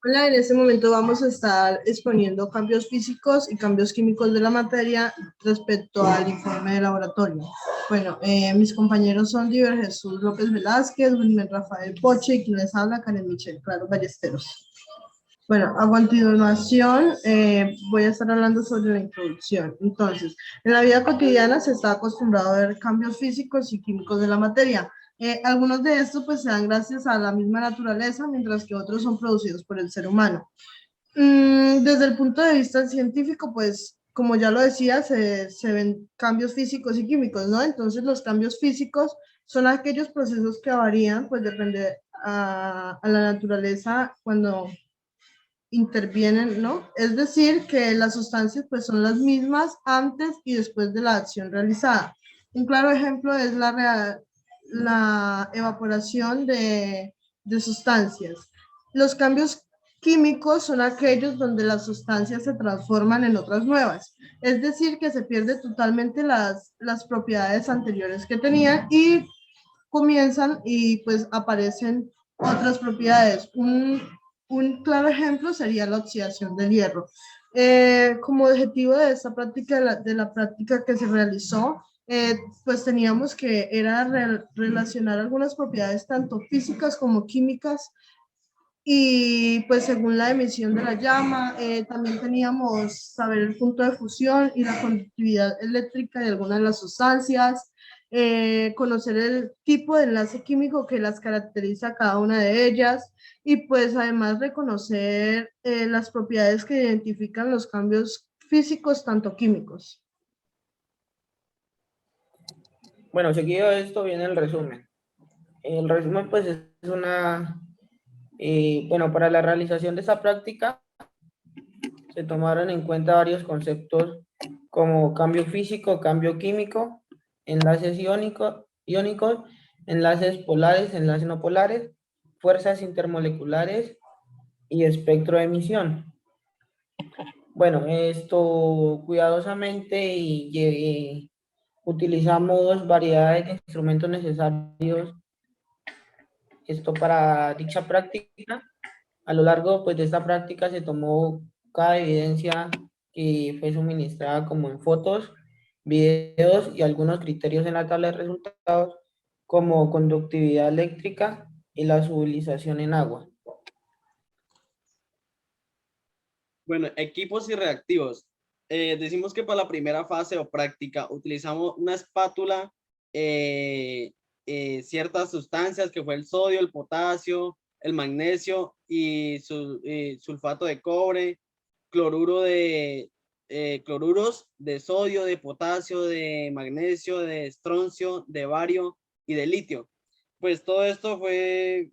Hola, en este momento vamos a estar exponiendo cambios físicos y cambios químicos de la materia respecto al informe de laboratorio. Bueno, mis compañeros son Diver Jesús López Velázquez, Wilmer Rafael Poche y quien les habla, Karen Michelle Claro Ballesteros. Bueno, a continuación voy a estar hablando sobre la introducción. Entonces, en la vida cotidiana se está acostumbrado a ver cambios físicos y químicos de la materia. Algunos de estos pues se dan gracias a la misma naturaleza, mientras que otros son producidos por el ser humano. Desde el punto de vista científico, pues como ya lo decía, se ven cambios físicos y químicos, ¿no? Entonces los cambios físicos son aquellos procesos que varían, pues depende a la naturaleza cuando intervienen, ¿no? Es decir, que las sustancias pues son las mismas antes y después de la acción realizada. Un claro ejemplo es la evaporación de sustancias. Los cambios químicos son aquellos donde las sustancias se transforman en otras nuevas, es decir, que se pierden totalmente las propiedades anteriores que tenían y comienzan y pues aparecen otras propiedades. Un claro ejemplo sería la oxidación del hierro. Como objetivo de esta práctica, de la práctica que se realizó, pues teníamos que era relacionar algunas propiedades tanto físicas como químicas y pues según la emisión de la llama, también teníamos saber el punto de fusión y la conductividad eléctrica de algunas de las sustancias, conocer el tipo de enlace químico que las caracteriza a cada una de ellas y pues además reconocer las propiedades que identifican los cambios físicos tanto químicos. Bueno, seguido de esto viene el resumen. El resumen pues es una, bueno, para la realización de esta práctica se tomaron en cuenta varios conceptos como cambio físico, cambio químico, enlaces iónicos, enlaces polares, enlaces no polares, fuerzas intermoleculares y espectro de emisión. Bueno, esto cuidadosamente y utilizamos variedades de instrumentos necesarios esto para dicha práctica. A lo largo pues, de esta práctica se tomó cada evidencia que fue suministrada como en fotos, videos y algunos criterios en la tabla de resultados como conductividad eléctrica y la solubilización en agua. Bueno, equipos y reactivos. Decimos que para la primera fase o práctica utilizamos una espátula, ciertas sustancias que fue el sodio, el potasio, el magnesio y sulfato de cobre, cloruros de sodio, de potasio, de magnesio, de estroncio, de bario y de litio. Pues todo esto fue,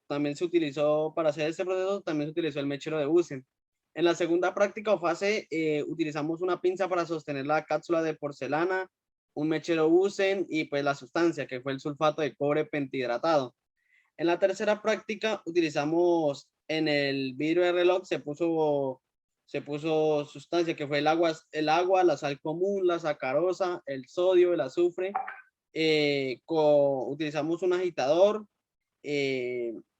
también se utilizó para hacer este proceso, también se utilizó el mechero de Bunsen. En la segunda práctica o fase utilizamos una pinza para sostener la cápsula de porcelana, un mechero Bunsen y pues la sustancia que fue el sulfato de cobre pentihidratado. En la tercera práctica utilizamos en el vidrio de reloj se puso sustancia que fue el agua, la sal común, la sacarosa, el sodio, el azufre. Utilizamos un agitador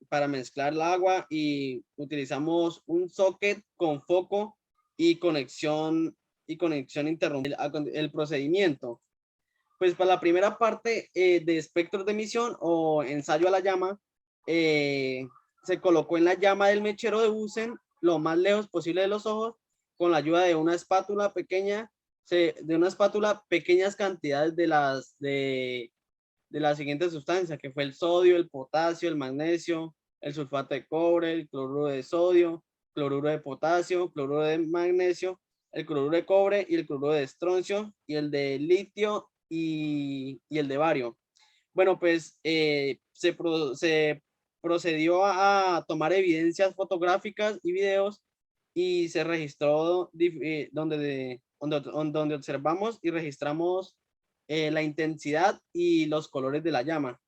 para mezclar el agua y utilizamos un socket con foco y conexión interrumpida. El procedimiento, pues para la primera parte de espectros de emisión o ensayo a la llama, se colocó en la llama del mechero de Bunsen lo más lejos posible de los ojos con la ayuda de una espátula pequeña, pequeñas cantidades de las siguientes sustancias, que fue el sodio, el potasio, el magnesio, el sulfato de cobre, el cloruro de sodio, cloruro de potasio, cloruro de magnesio, el cloruro de cobre y el cloruro de estroncio y el de litio y el de bario. Bueno, pues se procedió a tomar evidencias fotográficas y videos y se registró donde observamos y registramos la intensidad y los colores de la llama.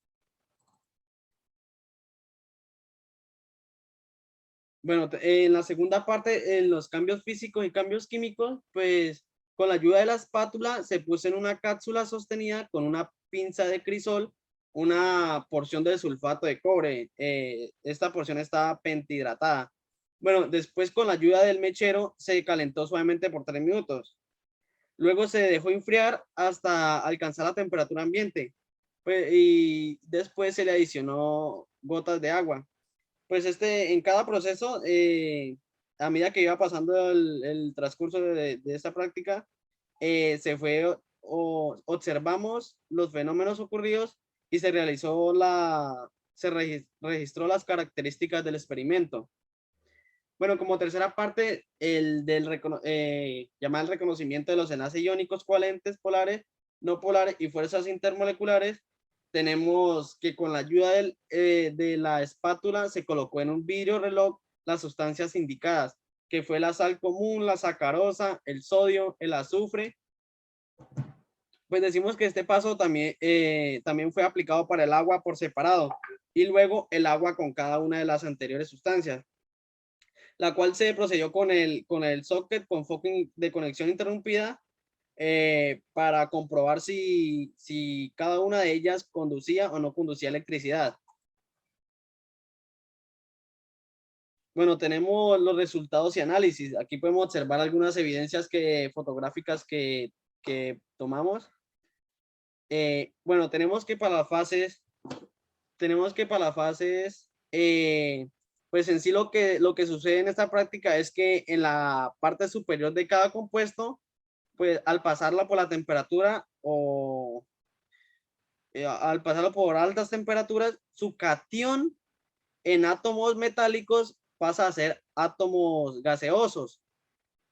Bueno, en la segunda parte, en los cambios físicos y cambios químicos, pues con la ayuda de la espátula se puso en una cápsula sostenida con una pinza de crisol una porción del sulfato de cobre. Esta porción está pentihidratada. Bueno, después con la ayuda del mechero se calentó suavemente por 3 minutos. Luego se dejó enfriar hasta alcanzar la temperatura ambiente. Pues, y después se le adicionó gotas de agua. Pues en cada proceso, a medida que iba pasando el transcurso de esta práctica, se fue observamos los fenómenos ocurridos y se realizó registró las características del experimento. Bueno, como tercera parte, llamar el reconocimiento de los enlaces iónicos covalentes polares, no polares y fuerzas intermoleculares, tenemos que con la ayuda de la espátula se colocó en un vidrio reloj las sustancias indicadas, que fue la sal común, la sacarosa, el sodio, el azufre. Pues decimos que este paso también fue aplicado para el agua por separado y luego el agua con cada una de las anteriores sustancias, la cual se procedió con el socket con foco de conexión interrumpida para comprobar si cada una de ellas conducía o no conducía electricidad. Bueno, tenemos los resultados y análisis. Aquí podemos observar algunas evidencias fotográficas que tomamos. Bueno, tenemos que para las fases, pues en sí lo que sucede en esta práctica es que en la parte superior de cada compuesto, pues al pasarla por la temperatura al pasarlo por altas temperaturas, su cation en átomos metálicos pasa a ser átomos gaseosos.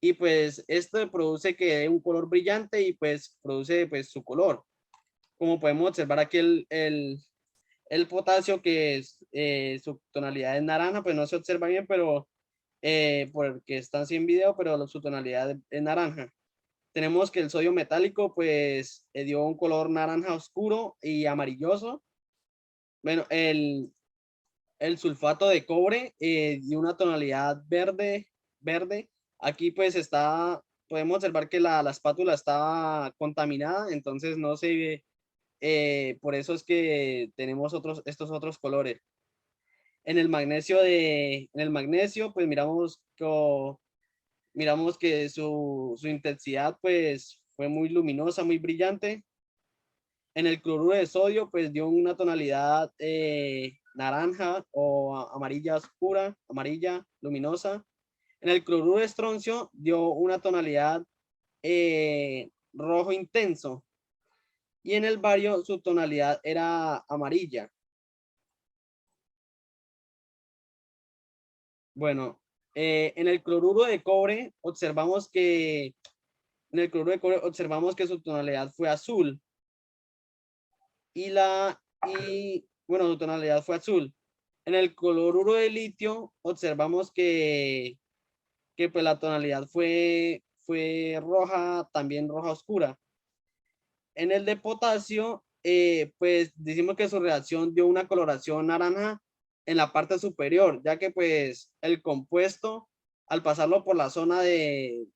Y pues esto produce que dé un color brillante y pues produce pues su color. Como podemos observar aquí el potasio, que su tonalidad es naranja, pues no se observa bien, pero porque están sin video, pero su tonalidad es naranja. Tenemos que el sodio metálico pues dio un color naranja oscuro y amarilloso. Bueno, el sulfato de cobre dio una tonalidad verde. Aquí pues podemos observar que la espátula está contaminada, entonces no se ve. Por eso es que tenemos estos otros colores. En el magnesio, pues miramos que su intensidad pues fue muy luminosa, muy brillante. En el cloruro de sodio pues dio una tonalidad naranja o amarilla oscura, amarilla luminosa. En el cloruro de estroncio dio una tonalidad rojo intenso. Y en el bario su tonalidad era amarilla. Bueno, en el cloruro de cobre observamos que su tonalidad fue azul. Bueno, su tonalidad fue azul. En el cloruro de litio observamos que pues la tonalidad fue roja, también roja oscura. En el de potasio, pues decimos que su reacción dio una coloración naranja en la parte superior, ya que pues el compuesto, al pasarlo por la zona de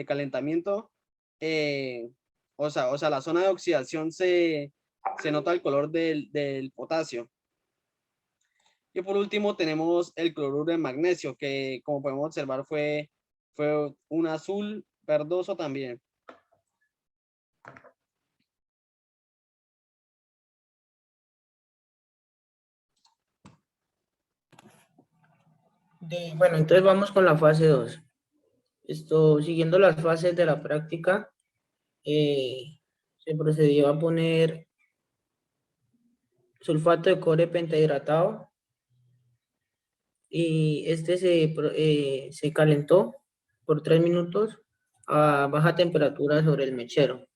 calentamiento, o sea, la zona de oxidación se nota el color del potasio. Y por último tenemos el cloruro de magnesio, que como podemos observar fue un azul verdoso también. Bueno, entonces vamos con la fase 2. Siguiendo las fases de la práctica, se procedió a poner sulfato de cobre pentahidratado y se calentó por 3 minutos a baja temperatura sobre el mechero.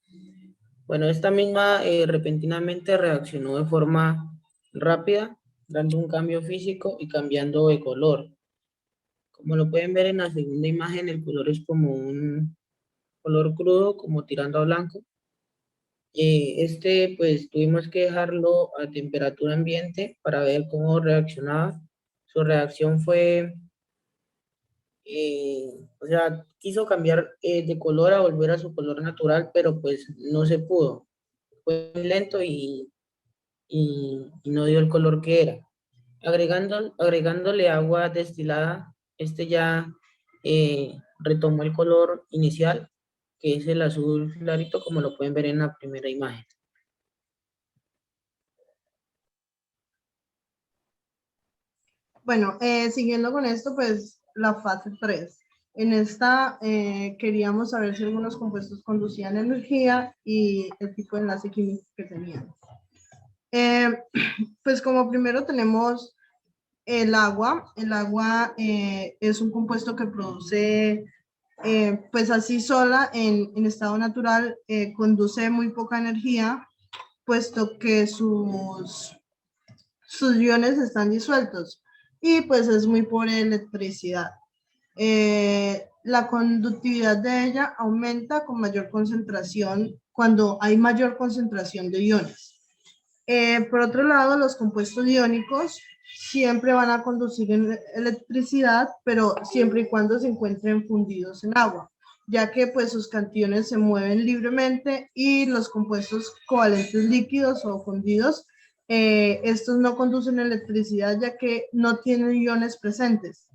Bueno, esta misma repentinamente reaccionó de forma rápida, dando un cambio físico y cambiando de color. Como lo pueden ver en la segunda imagen, el color es como un color crudo, como tirando a blanco. Pues tuvimos que dejarlo a temperatura ambiente para ver cómo reaccionaba. Su reacción fue, o sea, quiso cambiar de color a volver a su color natural, pero pues no se pudo. Fue muy lento y no dio el color que era. Agregándole agua destilada este ya retomó el color inicial, que es el azul clarito, como lo pueden ver en la primera imagen. Bueno, siguiendo con esto, pues la fase 3. En esta queríamos saber si algunos compuestos conducían energía y el tipo de enlace químico que tenían. Pues como primero tenemos el agua. El agua es un compuesto que produce, pues así sola, en estado natural, conduce muy poca energía, puesto que sus iones están disueltos y pues es muy pobre en electricidad. La conductividad de ella aumenta con mayor concentración cuando hay mayor concentración de iones. Por otro lado, los compuestos iónicos siempre van a conducir electricidad, pero siempre y cuando se encuentren fundidos en agua, ya que pues sus cationes se mueven libremente y los compuestos covalentes líquidos o fundidos, estos no conducen electricidad ya que no tienen iones presentes.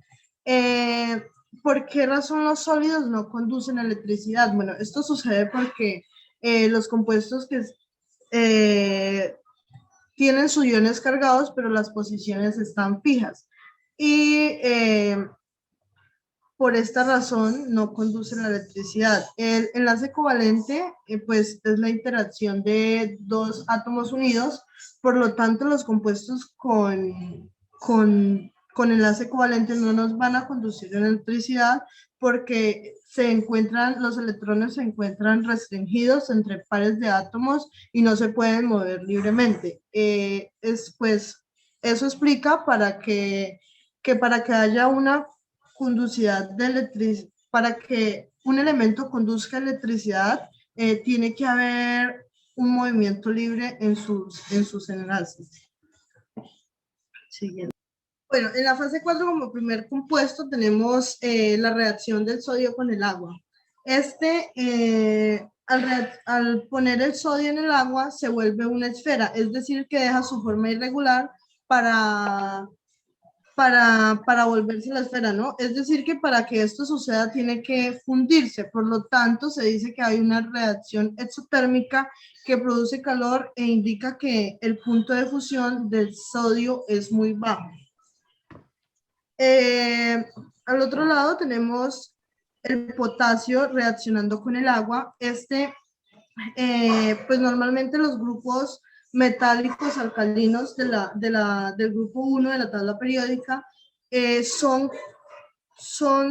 ¿Por qué razón los sólidos no conducen electricidad? Bueno, esto sucede porque los compuestos que tienen sus iones cargados, pero las posiciones están fijas. Y por esta razón no conducen la electricidad. El enlace covalente, pues es la interacción de dos átomos unidos, por lo tanto los compuestos con enlace covalente no nos van a conducir electricidad porque los electrones se encuentran restringidos entre pares de átomos y no se pueden mover libremente. Pues eso explica para que haya una conducividad de electricidad, para que un elemento conduzca electricidad, tiene que haber un movimiento libre en sus enlaces. Siguiente. Bueno, en la fase 4 como primer compuesto tenemos la reacción del sodio con el agua. Al poner el sodio en el agua se vuelve una esfera, es decir, que deja su forma irregular para volverse la esfera, ¿no? Es decir, que para que esto suceda tiene que fundirse, por lo tanto se dice que hay una reacción exotérmica que produce calor e indica que el punto de fusión del sodio es muy bajo. Al otro lado tenemos el potasio reaccionando con el agua. Pues normalmente los grupos metálicos alcalinos del grupo 1 de la tabla periódica son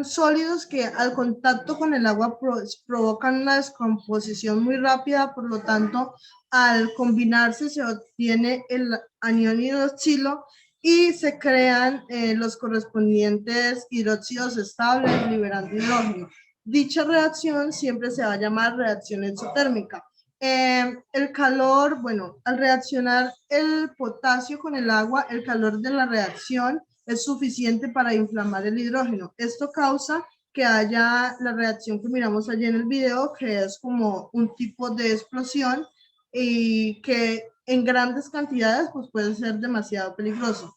sólidos que al contacto con el agua provocan una descomposición muy rápida, por lo tanto, al combinarse se obtiene el anión hidroxilo y se crean los correspondientes hidróxidos estables liberando hidrógeno. Dicha reacción siempre se va a llamar reacción exotérmica. El calor, bueno, al reaccionar el potasio con el agua, el calor de la reacción es suficiente para inflamar el hidrógeno. Esto causa que haya la reacción que miramos allí en el video, que es como un tipo de explosión y que en grandes cantidades pues puede ser demasiado peligroso.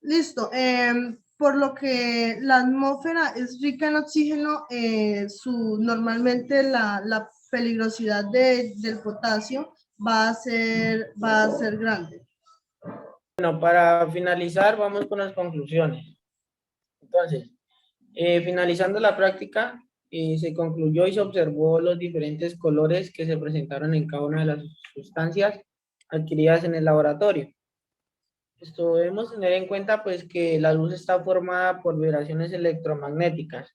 Listo. Por lo que la atmósfera es rica en oxígeno, normalmente la peligrosidad del potasio va a ser grande. Bueno, para finalizar, vamos con las conclusiones. Entonces, finalizando la práctica, se concluyó y se observó los diferentes colores que se presentaron en cada una de las sustancias adquiridas en el laboratorio. Esto debemos tener en cuenta pues que la luz está formada por vibraciones electromagnéticas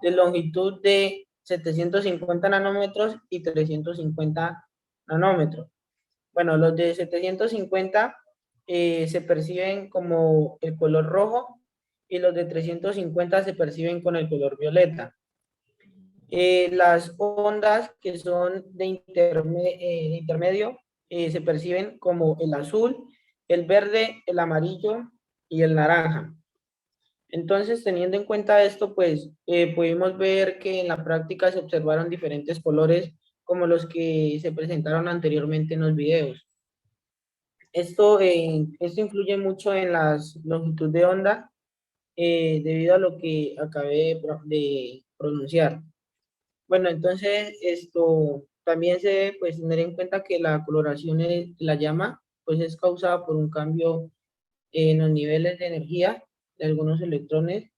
de longitud de 750 nanómetros y 350 nanómetros. Bueno, los de 750 se perciben como el color rojo y los de 350 se perciben con el color violeta. Las ondas que son de intermedio se perciben como el azul, el verde, el amarillo y el naranja. Entonces, teniendo en cuenta esto, pues pudimos ver que en la práctica se observaron diferentes colores como los que se presentaron anteriormente en los videos. Esto influye mucho en las longitudes de onda debido a lo que acabé de pronunciar. Bueno, entonces esto también se debe pues, tener en cuenta que la coloración de la llama pues, es causada por un cambio en los niveles de energía de algunos electrones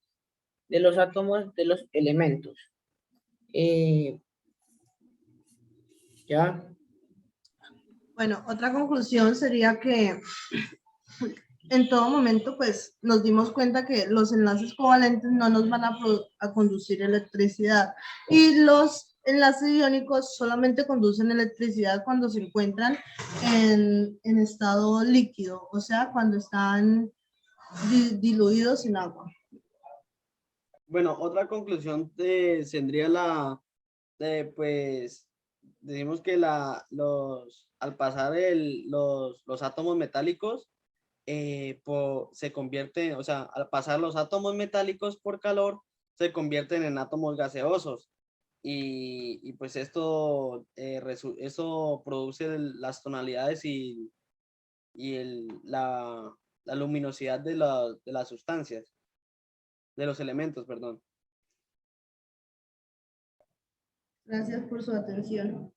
de los átomos de los elementos. ¿Ya? Bueno, otra conclusión sería que en todo momento, pues, nos dimos cuenta que los enlaces covalentes no nos van a conducir electricidad y los enlaces iónicos solamente conducen electricidad cuando se encuentran en estado líquido, o sea, cuando están diluidos en agua. Bueno, otra conclusión tendría pues, decimos que al pasar los átomos metálicos, se convierten, o sea, al pasar los átomos metálicos por calor, se convierten en átomos gaseosos. Y pues eso produce las tonalidades y la luminosidad de las sustancias, de los elementos, perdón. Gracias por su atención.